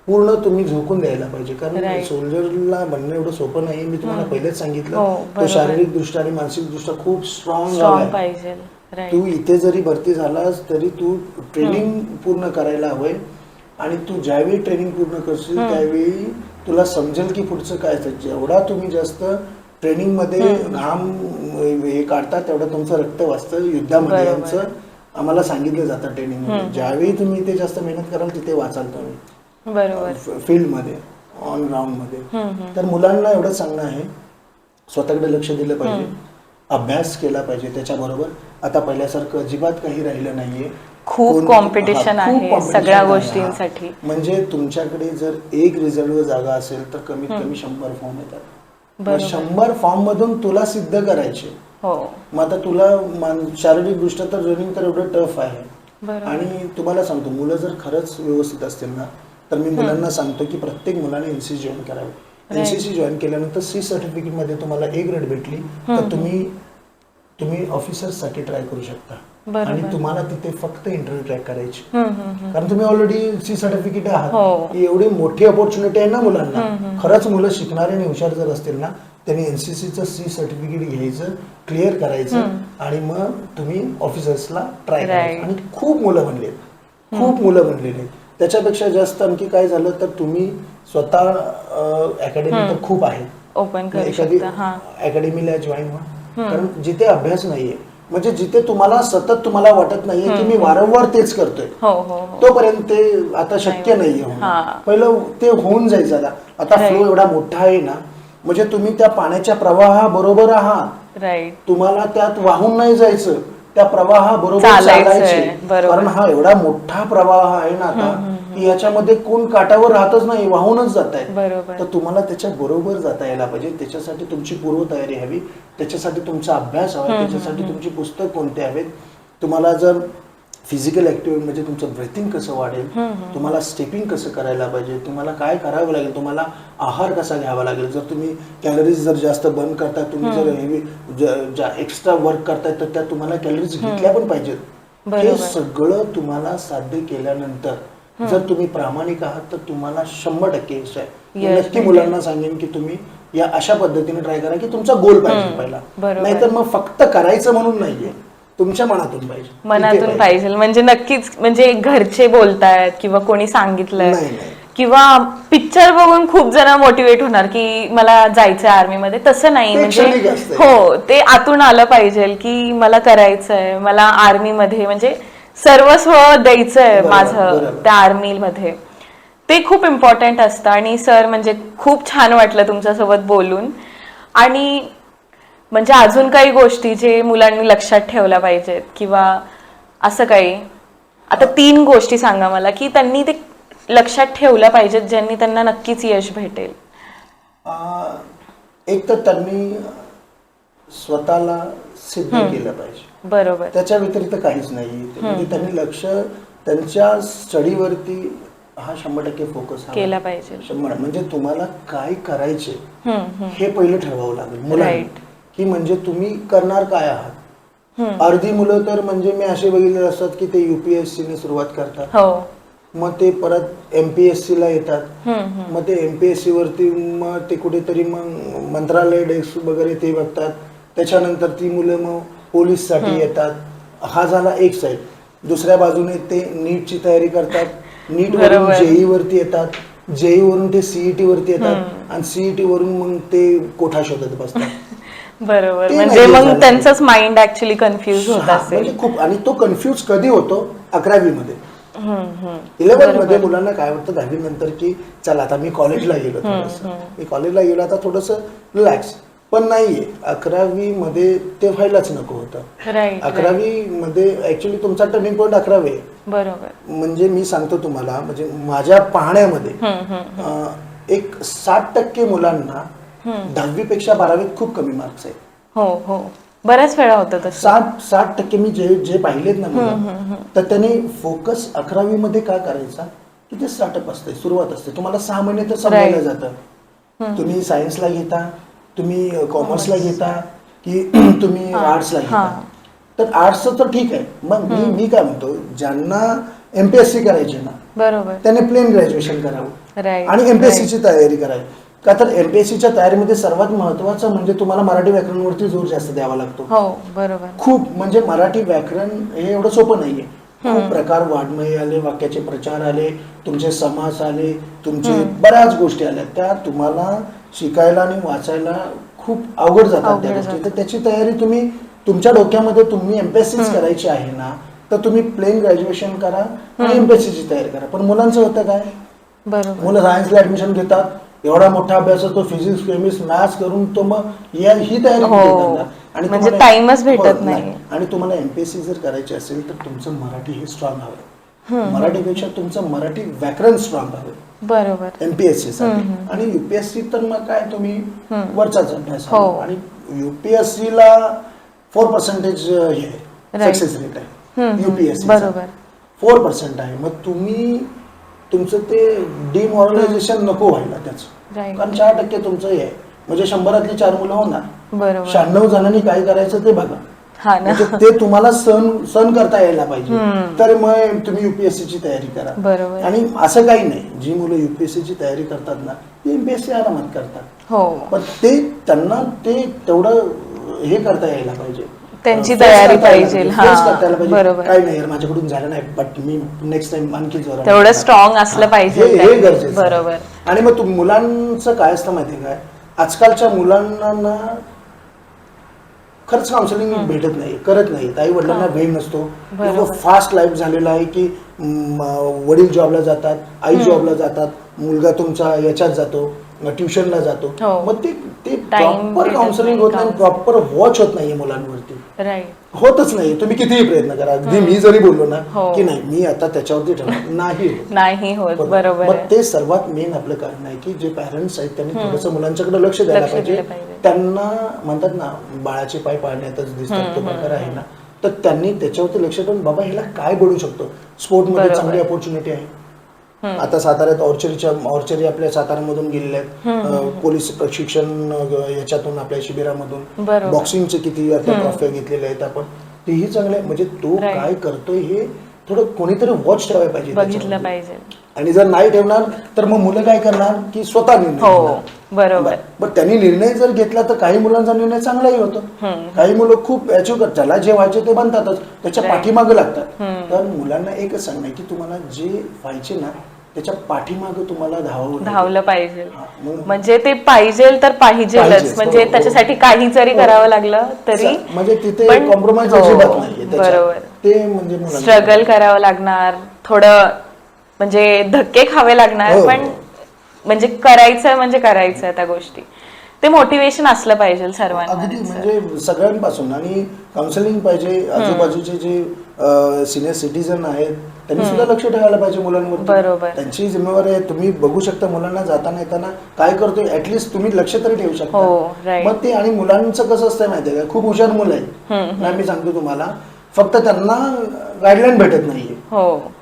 पूर्ण तुम्ही झोकून द्यायला पाहिजे. कारण सोल्जरला बनणं एवढं सोपं नाही. मी तुम्हाला पहिलेच सांगितलं, तो शारीरिक दृष्ट्या आणि मानसिक दृष्ट्या खूप स्ट्रॉंग पाहिजे. तू इथे जरी भरती झालास तरी तू ट्रेनिंग पूर्ण करायला हवंय. आणि तू ज्यावेळी ट्रेनिंग पूर्ण करशील त्यावेळी तुला समजेल की पुढचं काय. जेवढा तुम्ही जास्त ट्रेनिंग मध्ये घाम हे काढता तेवढं तुमचं रक्त वाचतं. युद्धामध्ये आमचं आम्हाला सांगितलं जातं ट्रेनिंग मध्ये, ज्यावेळी तुम्ही इथे जास्त मेहनत कराल तिथे वाचाल तुम्ही. बरोबर. फील्डमध्ये ऑन ग्राउंड मध्ये. तर मुलांना एवढंच सांगणं आहे, स्वतःकडे लक्ष दिलं पाहिजे, अभ्यास केला पाहिजे त्याच्याबरोबर. आता पहिल्यासारखं अजिबात काही राहिलं नाहीये. खूप कॉम्पिटिशन आहे सगळ्या गोष्टींसाठी. म्हणजे तुमच्याकडे जर एक रिझल्टवर जागा असेल तर कमीत कमी 100 फॉर्म येतात. 100 फॉर्म मधून तुला सिद्ध करायचे. मग आता तुला शारीरिक दृष्ट्या तर रनिंग तर एवढं टफ आहे. आणि तुम्हाला सांगतो, मुलं जर खरंच व्यवस्थित असतील ना तर मी मुलांना सांगतो की प्रत्येक मुलाने एनसीसी जॉईन करावे. एनसीसी जॉईन केल्यानंतर सी सर्टिफिकेट मध्ये तुम्हाला A ग्रेड भेटली तर तुम्ही ऑफिसर्स साठी ट्राय करू शकता. आणि तुम्हाला तिथे फक्त इंटरव्ह्यू ट्रॅक करायची, कारण तुम्ही ऑलरेडी सी सर्टिफिकेट आहात. एवढी मोठी अपॉर्च्युनिटी आहे ना मुलांना. खरंच मुलं शिकणारे आणि हुशार जर असतील ना त्यांनी एनसीसीचं सी सर्टिफिकेट घ्यायचं, क्लिअर करायचं आणि मग तुम्ही ऑफिसर्सला ट्राय करायचं. आणि खूप मुलं बनलेले. त्याच्यापेक्षा जास्त आणखी काय झालं तर तुम्ही स्वतः अकॅडमी तर खूप आहे, ओपन एखादी अकॅडमीला जॉईन व्हा. कारण जिथे अभ्यास नाहीये, म्हणजे जिथे तुम्हाला वाटत नाहीये की मी वारंवार तेच करतोय, तोपर्यंत ते आता शक्य नाहीये. पहिलं ते होऊन जायचं. आता फ्लो एवढा मोठा आहे ना, म्हणजे तुम्ही त्या पाण्याच्या प्रवाहाबरोबर आहात. तुम्हाला त्यात वाहून नाही जायचं, त्या प्रवाहाबरोबर चालायचे. कारण हा एवढा मोठा प्रवाह आहे ना आता की याच्यामध्ये कोण काठावर राहतच नाही, वाहूनच जात आहे. तर तुम्हाला त्याच्या बरोबर जाता यायला पाहिजे. त्याच्यासाठी तुमची पूर्वतयारी हवी, त्याच्यासाठी तुमचा अभ्यास हवा, त्याच्यासाठी तुमची पुस्तक कोणते हवेत. तुम्हाला जर फिजिकल ऍक्टिव्हिटी म्हणजे तुमचं ब्रेथिंग कसं वाढेल, तुम्हाला स्टेपिंग कसं करायला पाहिजे, तुम्हाला काय करावं लागेल, तुम्हाला आहार कसा घ्यावा लागेल. जर तुम्ही कॅलरीज जर जास्त बर्न करताय, तुम्ही जर हेवी एक्स्ट्रा वर्क करताय तर त्या तुम्हाला कॅलरीज घेतल्या पण पाहिजेत. हे सगळं तुम्हाला साध्य केल्यानंतर जर तुम्ही प्रामाणिक आहात तर तुम्हाला 100% यश आहे. नक्की मुलांना सांगेन की तुम्ही या अशा पद्धतीने ट्राय करा की तुमचा गोल पाहिजे पहिला. नाहीतर मग फक्त करायचं म्हणून नाहीये, तुमच्या मनातून पाहिजे. म्हणजे नक्कीच, म्हणजे घरचे बोलतायत किंवा कोणी सांगितलंय किंवा पिक्चर बघून खूप जण मोटिवेट होणार की मला जायचंय आर्मी मध्ये, तसं नाही. म्हणजे ते आतून आलं पाहिजे की मला करायचंय, मला आर्मी मध्ये म्हणजे सर्वस्व द्यायचंय माझं त्या आर्मी मध्ये. ते खूप इम्पॉर्टंट असतं. आणि सर म्हणजे खूप छान वाटलं तुमच्यासोबत बोलून. आणि म्हणजे अजून काही गोष्टी जे मुलांनी लक्षात ठेवल्या पाहिजेत किंवा असं काही, आता 3 गोष्टी सांगा मला की त्यांनी ते लक्षात ठेवल्या पाहिजेत ज्यांनी त्यांना नक्कीच यश भेटेल. एक तर त्यांनी स्वतःला सिद्ध केलं पाहिजे. बरोबर. त्याच्या व्यतिरिक्त काहीच नाही. म्हणजे त्यांनी लक्ष त्यांच्या स्टडीवरती हा 100% फोकस केला पाहिजे. 100. म्हणजे तुम्हाला काय करायचे हे पहिलं ठरवावं लागेल मुलांनी, की म्हणजे तुम्ही करणार काय आहात. अर्धी मुलं तर म्हणजे मी असे बघितले असतात की ते UPSC ने सुरुवात करतात, मग ते परत MPSC ला येतात, मग ते MPSC वरती मग ते कुठेतरी मग मंत्रालय डेस्क वगैरे ते बघतात. त्याच्यानंतर ती मुलं मग पोलीस साठी येतात. हा झाला एक साईड. दुसऱ्या बाजूने ते नीटची तयारी करतात, नीट वरून JEE वरती येतात, JEE वरून ते CET वरती येतात आणि CET वरून मग ते कोठा शोधत बसतात. बरोबर. म्हणजे मग त्यांचंच माइंड ऍक्च्युअली कन्फ्युज होत असेल. म्हणजे खूप. आणि तो कन्फ्युज कधी होतो? 11वी मध्ये. 11th मध्ये मुलांना काय वाटतं 10वी नंतर की चला आता मी कॉलेजला गेलो, थोडंसं मी कॉलेजला गेलो आता थोडंसं रिलॅक्स. पण नाहीये. 11वी मध्ये ते व्हायलाच नको होतं. राईट. 11वी मध्ये ऍक्च्युली तुमचा टर्निंग पॉईंट 11वी आहे. बरोबर. म्हणजे मी सांगतो तुम्हाला, म्हणजे माझ्या पाहण्यामध्ये एक 60% मुलांना 10वी पेक्षा 12वीत खूप कमी मार्क्स आहेत. हो हो, बऱ्याच वेळा होतं तसं. 60% मी जे पाहिलेत ना मुलं, तर त्यांनी फोकस 11वी मध्ये का करायचा, की ते स्टार्टअप असते, सुरुवात असते. तुम्हाला 6 महिने तर समजायला जातं. तुम्ही सायन्सला घेता, तुम्ही कॉमर्सला घेता, की तुम्ही आर्ट्सला घेता. तर आर्ट्सचं तर ठीक आहे. मग मी काय म्हणतो, ज्यांना MPSC करायची ना, बरोबर, त्याने प्लेन ग्रॅज्युएशन करावं राईट. आणि MPSC ची तयारी करावी. का तर MPSCच्या तयारीमध्ये सर्वात महत्वाचं म्हणजे तुम्हाला मराठी व्याकरणावरती जोर जास्त द्यावा लागतो. हो, बरोबर. खूप म्हणजे मराठी व्याकरण हे एवढं सोपं नाहीये. खूप प्रकार, वाड्मय आले, वाक्याचे प्रचार आले, तुमचे समास आले, तुमचे बऱ्याच गोष्टी आल्या, त्या तुम्हाला शिकायला आणि वाचायला खूप अवघड जातात त्या गोष्टी. तर त्याची तयारी तुम्ही तुमच्या डोक्यामध्ये तुम्ही MPSCच करायची आहे ना, तर तुम्ही प्लेन ग्रॅज्युएशन करा आणि MPSC ची तयारी करा. पण मुलांचं होतं काय, बरोबर, मुलं सायन्सला ऍडमिशन घेतात, एवढा मोठा अभ्यास असतो, फिजिक्स केमिस्ट मॅथ्स करून तो मग ही तयारी करणार. आणि म्हणजे तुम्हाला- टाइमच भेटत नाही. आणि तुम्हाला MPSC जर करायची असेल तर तुमचं मराठी हे स्ट्रॉंग हवं. मराठीपेक्षा तुमचं मराठी व्याकरण स्ट्रॉंग हवं. बरोबर. MPSC साठी. आणि UPSC तर मग काय, तुम्ही वरचाच अभ्यास आहे. आणि UPSC ला 4% हे सक्सेस रेट आहे. UPSC बरोबर, 4% आहे. मग तुम्ही तुमचं ते डिमॉरलायझेशन नको व्हायला त्याचं. राईट. कारण 4% तुमचं हे आहे. म्हणजे 100 4 मुलं होणार. बरोबर. 96 जणांनी काय करायचं ते बघा. हा ना. म्हणजे ते तुम्हाला सहन करता यायला पाहिजे. तर मग तुम्ही UPSC ची तयारी करा. बरोबर. आणि असं काही नाही, जी मुलं UPSC ची तयारी करतात ना, ती MPSC आरामात करतात. हो, पण त्यांना ते तेवढं हे करता यायला पाहिजे, त्यांची face तयारी करता यायला पाहिजे. face करता यायला पाहिजे. बरोबर. काही नाही यार, माझ्याकडून झालं नाही, बट मी नेक्स्ट टाइम आणखी जोरात तेवढं करणार. स्ट्रॉंग असलं पाहिजे. हे गरजेचं आहे. बरोबर. आणि मग मुलांचं काय असतं माहितीये काय, आजकालच्या मुलांना खरंच काउन्सिलिंग भेटत नाही, करत नाही. आई वडिलांना वेळ नसतो. फास्ट लाईफ झालेला आहे की वडील जॉबला जातात, आई जॉबला जातात, मुलगा तुमचा याच्यात जातो, ट्युशनला जातो. मग ते प्रॉपर काउन्सिलिंग होत नाही, प्रॉपर वॉच होत नाहीये मुलांवरती. राईट. होतच नाही. तुम्ही कितीही प्रयत्न करा, अगदी मी जरी बोललो ना की नाही मी आता त्याच्यावरती ठरवणार नाही होत. बरोबर. मग ते सर्वात मेन आपलं कारण आहे की जे पॅरेंट्स आहेत त्यांनी थोडंसं मुलांच्याकडे लक्ष द्यायला पाहिजे. त्यांना म्हणतात ना, बाळाचे पाय पाळण्यातच दिसतात, तो प्रकार आहे ना, तर त्यांनी त्याच्यावरती लक्ष देऊन बाबा ह्याला काय बोलू शकतो. स्पोर्टमध्ये चांगली अपॉर्च्युनिटी आहे. आता साताऱ्यात ऑर्चरी आपल्या साताऱ्यामधून गेलेले आहेत, पोलीस प्रशिक्षण याच्यातून आपल्या शिबिरामधून, बॉक्सिंगचे किती आता ट्रॉफी घेतलेल्या आहेत आपण, तेही चांगले. म्हणजे तो काय करतोय हे थोडं कोणीतरी वॉच ठेवायला पाहिजे, बघितलं पाहिजे. आणि जर नाही ठेवणार तर मग मुलं काय करणार की स्वतः निर्णय घेणार. बरोबर. पण त्यांनी निर्णय जर घेतला तर काही मुलांचा निर्णय चांगलाही होतो. काही मुलं खूप अचीव करतात, त्याला जे व्हायचे ते बनतातच, त्याच्या पाठीमागे लागतात. तर मुलांना एकच सांगणं की तुम्हाला जे व्हायचे ना त्याच्या पाठीमागे तुम्हाला धावलं पाहिजे. म्हणजे ते पाहिजे तर पाहिजेलच. म्हणजे त्याच्यासाठी काही जरी करावं लागलं तरी म्हणजे तिथे कॉम्प्रोमाइज अजिबात नाहीये. बरोबर. ते म्हणजे स्ट्रगल करावं लागणार, थोडं म्हणजे धक्के खावे लागणार, पण म्हणजे करायचं त्या गोष्टी. ते मोटिवेशन असलं पाहिजे सर्वांना. अगदी म्हणजे सगळ्यांपासून. आणि काउन्सिलिंग पाहिजे. आजूबाजूचे जे सिनियर सिटीजन आहेत त्यांनी सुद्धा लक्ष ठेवायला पाहिजे मुलांवर. बरोबर. त्यांची जिम्मेवारी आहे. तुम्ही बघू शकता मुलांना जाताना येताना काय करतोय, ऍटलीस्ट तुम्ही लक्ष तरी ठेवू शकता. मग ते, आणि मुलांचं कसं असतं माहितीये का, खूप हुशार मुलं आहेत, मी सांगतो तुम्हाला, फक्त त्यांना गाईडलाईन भेटत नाहीये.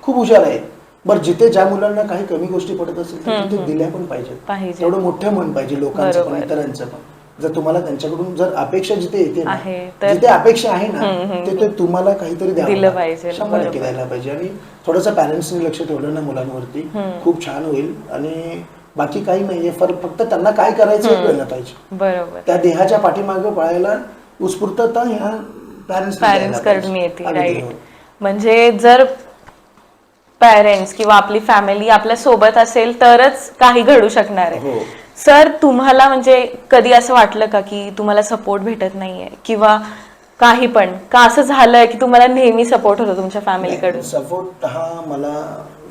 खूप हुशार आहे. बरं, जिथे ज्या मुलांना काही कमी गोष्टी पडत असेल तर तिथे दिल्या पण पाहिजेत. तेवढं मोठं मन पाहिजे लोकांचं पण, इतरांचं पण. जर तुम्हाला त्यांच्याकडून जर अपेक्षा जिथे येते ना, जिथे अपेक्षा आहे ना तिथे तुम्हाला काहीतरी द्यायला पाहिजे, 100% द्यायला पाहिजे. आणि थोडंसं पॅरेंट्सनी लक्ष ठेवलं ना मुलांवरती खूप छान होईल. आणि बाकी काही नाहीये, फक्त त्यांना काय करायचं हे कळलं पाहिजे. बरोबर. त्या देहाच्या पाठीमागे पळायला उत्स्फूर्तता ह्या पॅरेंट्स कडून येते. राईट. म्हणजे जर पॅरेंट्स किंवा आपली फॅमिली आपल्या सोबत असेल तरच काही घडू शकणार आहे. सर, तुम्हाला म्हणजे कधी असं वाटलं का की तुम्हाला सपोर्ट भेटत नाहीये, किंवा काही पण का असं झालंय की तुम्हाला नेहमी सपोर्ट होतो तुमच्या फॅमिलीकडून? सपोर्ट हा मला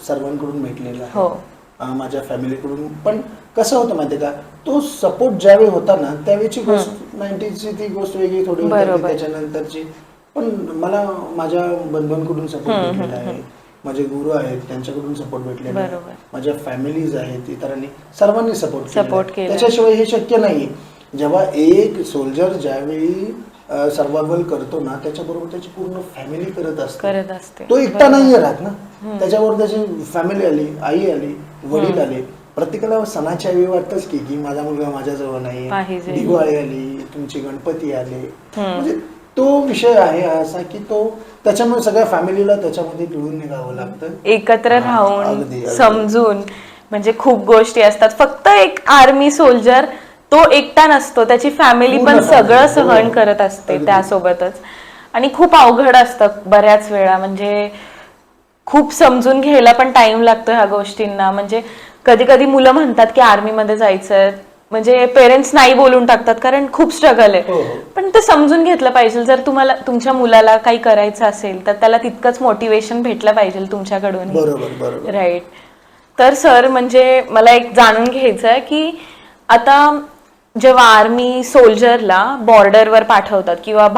सर्वांकडून भेटलेला आहे, माझ्या फॅमिलीकडून. पण कसं होतं माहितीये का, तो सपोर्ट ज्यावेळी होता ना त्यावेळीची गोष्ट 90ची ती गोष्ट वेगळी थोडी होती, त्याच्यानंतरची. पण मला माझ्या बंधूंकडून सपोर्ट भेटलेला आहे, माझे गुरु आहेत त्यांच्याकडून सपोर्ट भेटलेला आहे, माझ्या फॅमिलीज आहेत इतरांनी सर्वांनी सपोर्ट केला. त्याच्याशिवाय हे शक्य नाही. जेव्हा एक सोल्जर ज्यावेळी सर्वायवल करतो ना, त्याच्याबरोबर त्याची पूर्ण फॅमिली करत असते. तो एकटा नाहीये राहत ना, त्याच्याबरोबर त्याची फॅमिली आली, आई आली, वडील आले. प्रत्येकाला सणाच्या वेळी वाटतच की माझा मुलगा माझ्याजवळ नाही, दिवाळी आली, तुमचे गणपती आले. म्हणजे तो विषय आहे असा की तो त्याच्यामुळे सगळ्या फॅमिलीला त्याच्यामध्ये पिळून निघावं लागतं, एकत्र राहून समजून. म्हणजे खूप गोष्टी असतात. फक्त एक आर्मी सोल्जर तो एकटा नसतो, त्याची फॅमिली पण सगळं सहन करत असते त्यासोबतच. आणि खूप अवघड असतं बऱ्याच वेळा. म्हणजे खूप समजून घ्यायला पण टाइम लागतो ह्या गोष्टींना. म्हणजे कधी कधी मुलं म्हणतात की आर्मीमध्ये जायचं, म्हणजे पेरेंट्स नाही बोलून टाकतात कारण खूप स्ट्रगल आहे. पण ते समजून घेतलं पाहिजे. जर तुम्हाला तुमच्या मुलाला काही करायचं असेल तर त्याला तितकंच मोटिवेशन भेटलं पाहिजे तुमच्याकडून. बरोबर. राईट. तर सर, म्हणजे मला एक जाणून घ्यायचं आहे की आता जेव्हा आर्मी सोल्जरला बॉर्डरवर पाठवतात किंवा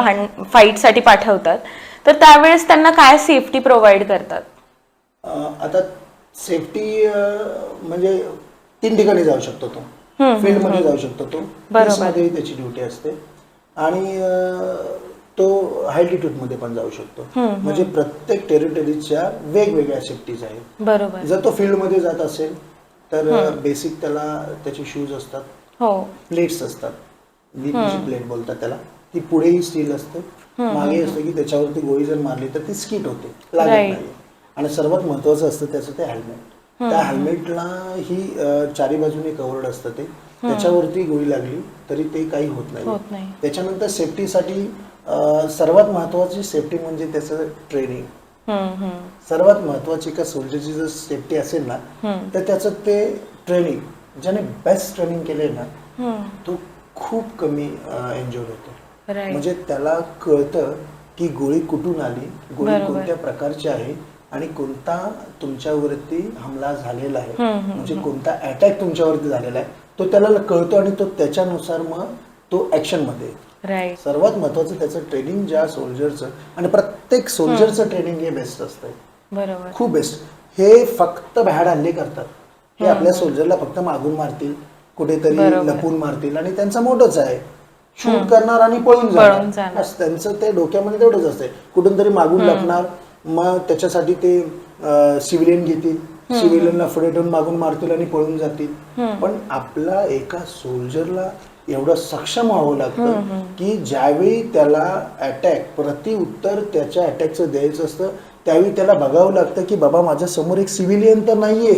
फाईटसाठी पाठवतात, तर त्यावेळेस त्यांना काय सेफ्टी प्रोव्हाइड करतात? आता सेफ्टी म्हणजे 3 ठिकाणी जाऊ शकतो तो. फील्ड मध्ये जाऊ शकतो तो, मध्ये त्याची ड्युटी असते, आणि तो हायल्टिट्यूड मध्ये पण जाऊ शकतो. म्हणजे प्रत्येक टेरिटरीच्या वेगवेगळ्या सेफ्टीज आहेत. बरोबर. जर तो फील्ड मध्ये जात असेल तर बेसिक त्याला त्याचे शूज असतात, प्लेट्स असतात, प्लेट बोलतात त्याला. ती पुढेही स्टील असते, मागे असते की त्याच्यावरती गोळी जर मारली तर ती स्किट होते, लागत नाही. आणि सर्वात महत्वाचं असतं त्याचं ते हेल्मेट. त्या हेल्मेटला ही 4 बाजूने कव्हर्ड असतं ते, त्याच्यावरती गोळी लागली तरी ते काही होत नाही. त्याच्यानंतर सेफ्टीसाठी सर्वात महत्वाची सेफ्टी म्हणजे त्याचं ट्रेनिंग. सर्वात महत्वाची का सोल्जरची जर सेफ्टी असेल ना, तर त्याचं ते ट्रेनिंग, ज्याने बेस्ट ट्रेनिंग केले ना, तो खूप कमी एन्जॉय होतो. म्हणजे त्याला कळतं की गोळी कुठून आली, गोळी कोणत्या प्रकारची आहे, आणि कोणता तुमच्यावरती हमला झालेला आहे, म्हणजे कोणता अटॅक तुमच्यावरती झालेला आहे, तो त्याला कळतो आणि तो त्याच्यानुसार मग तो ऍक्शन मध्ये. सर्वात महत्वाचं त्याचं ट्रेनिंग ज्या सोल्जरचं, आणि प्रत्येक सोल्जरचं ट्रेनिंग हे बेस्ट असतं, खूप बेस्ट. हे फक्त भ्याड हल्ले करतात, हे आपल्या सोल्जरला फक्त मागून मारतील, कुठेतरी लपून मारतील, आणि त्यांचा मोठच आहे शूट करणार आणि पळून जाणार. त्यांचं ते डोक्यामध्ये तेवढंच असते, कुठून तरी मागून लपणार, मग त्याच्यासाठी ते सिव्हिलियन घेतील, सिव्हिलियनला पुढे ठेवून मागून मारतील आणि पळून जातील. पण आपला एका सोल्जरला एवढं सक्षम व्हावं लागतं की ज्यावेळी त्याला अटॅक प्रत्युत्तर त्याच्या अटॅकचं द्यायचं असतं, त्यावेळी त्याला बघावं लागतं की बाबा माझ्या समोर एक सिव्हिलियन तर नाहीये,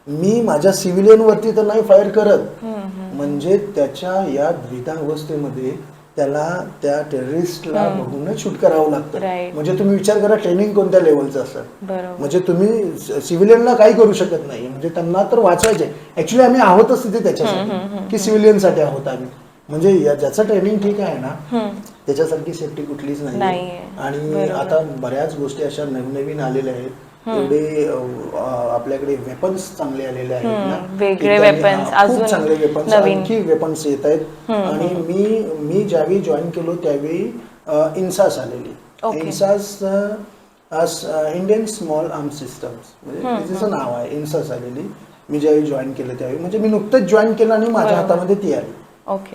मी माझ्या सिव्हिलियन वरती तर नाही फायर करत. म्हणजे त्याच्या या द्विधावस्थेमध्ये त्याला त्या टेररिस्टला बघूनच शूट करावं लागतं. म्हणजे तुम्ही विचार करा ट्रेनिंग कोणत्या लेवलचं असतं. म्हणजे तुम्ही सिव्हिलियनला काही करू शकत नाही, म्हणजे त्यांना तर वाचवायचे. ऍक्च्युली आम्ही आहोतच तिथे त्याच्यासाठी की सिव्हिलियनसाठी आहोत आम्ही. म्हणजे ज्याचं ट्रेनिंग ठीक आहे ना, त्याच्यासारखी सेफ्टी कुठलीच नाही. आणि आता बऱ्याच गोष्टी अशा नवीन आलेल्या आहेत, एवढे आपल्याकडे वेपन्स चांगले आलेले आहेत ना, वेगळे वेपन्स, खूप चांगले वेपन्स, आणखी वेपन्स येत आहेत. आणि मी ज्यावेळी जॉईन केलो त्यावेळी इन्सास आलेली. इन्सास इंडियन स्मॉल आर्म सिस्टम्स, म्हणजे तिचं नाव आहे, इन्सास आलेली. मी ज्यावेळी जॉईन केलं त्यावेळी, म्हणजे मी नुकतंच जॉईन केलं आणि माझ्या हातामध्ये ती आली.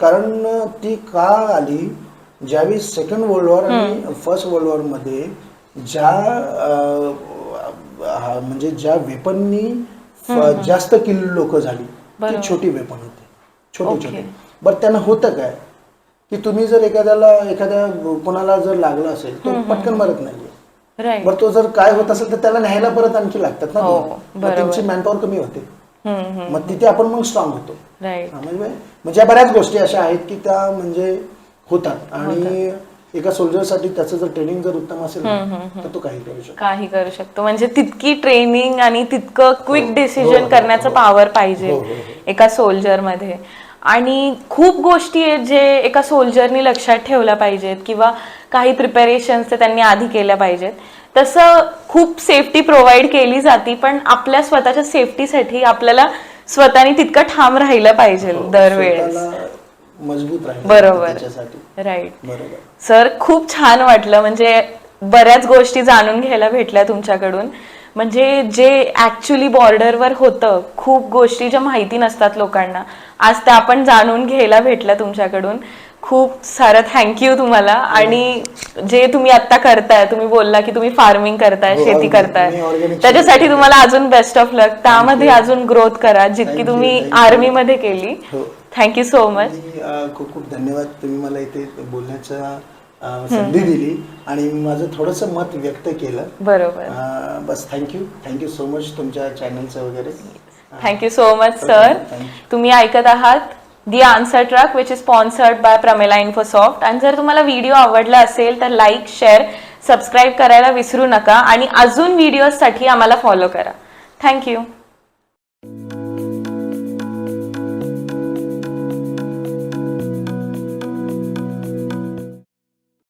कारण ती का आली, ज्यावेळी सेकंड वर्ल्ड वॉर आणि फर्स्ट वर्ल्ड वॉर मध्ये म्हणजे ज्या वेपननी जास्त किल लोक झाली ती छोटी वेपन होती, छोटे. बरं त्यांना होतं काय की तुम्ही जर एखाद्या कोणाला जर लागलं असेल तो पटकन मरत नाहीये. बरं तो जर काय होत असेल तर त्याला न्यायला परत आणखी लागतात ना, त्यांची मॅनपॉवर कमी होते, मग तिथे आपण मग स्ट्रॉंग होतो. म्हणजे बऱ्याच गोष्टी अशा आहेत की त्या म्हणजे होतात. आणि एका सोल्जरसाठी त्याचं जर ट्रेनिंग जर उत्तम असेल तर तो काही करू शकतो. म्हणजे तितकी ट्रेनिंग आणि तितकं क्विक डिसिजन करण्याचं पॉवर पाहिजे एका सोल्जर मध्ये. आणि खूप गोष्टी आहेत जे एका सोल्जरनी लक्षात ठेवल्या पाहिजेत, किंवा काही प्रिपरेशन्स ते त्यांनी आधी केल्या पाहिजेत. तसं खूप सेफ्टी प्रोव्हाइड केली जाते, पण आपल्या स्वतःच्या सेफ्टीसाठी आपल्याला स्वतःनी तितकं ठाम राहिलं पाहिजे दरवेळेस. मजबूत राहील बरोबर. त्याच्यासाठी. राईट. बरोबर. सर खूप छान वाटलं, म्हणजे बऱ्याच गोष्टी जाणून घ्यायला भेटल्या तुमच्याकडून. म्हणजे जे ऍक्च्युली बॉर्डरवर होतं, खूप गोष्टी ज्या माहिती नसतात लोकांना, आज त्या आपण जाणून घ्यायला भेटल्या तुमच्याकडून. खूप सारं थँक्यू तुम्हाला. आणि जे तुम्ही आता करताय, तुम्ही बोलला की तुम्ही फार्मिंग करताय, हो, शेती मी करताय, organic त्याच्यासाठी शेती तुम्हाला अजून बेस्ट ऑफ लक. त्यामध्ये you. अजून ग्रोथ करा जितकी Thank you, तुम्ही thank you. आर्मी मध्ये केली. हो. Thank you so much. खूप खूप धन्यवाद. तुम्ही मला इथे बोलण्याचा संधी दिली आणि मी माझं थोडंसं मत व्यक्त केलं. बरोबर. बस थँक्यू सो मच तुमच्या चॅनलचं वगैरे. Thank you so much Okay, sir. thank you. तुम्ही ऐकत आहात the answer track, which is sponsored by Pramela Infosoft. आणि जर तुम्हाला व्हिडिओ आवडला असेल तर लाईक, शेअर, सबस्क्राईब करायला विसरू नका. आणि अजून व्हिडिओसाठी आम्हाला फॉलो करा. थँक्यू.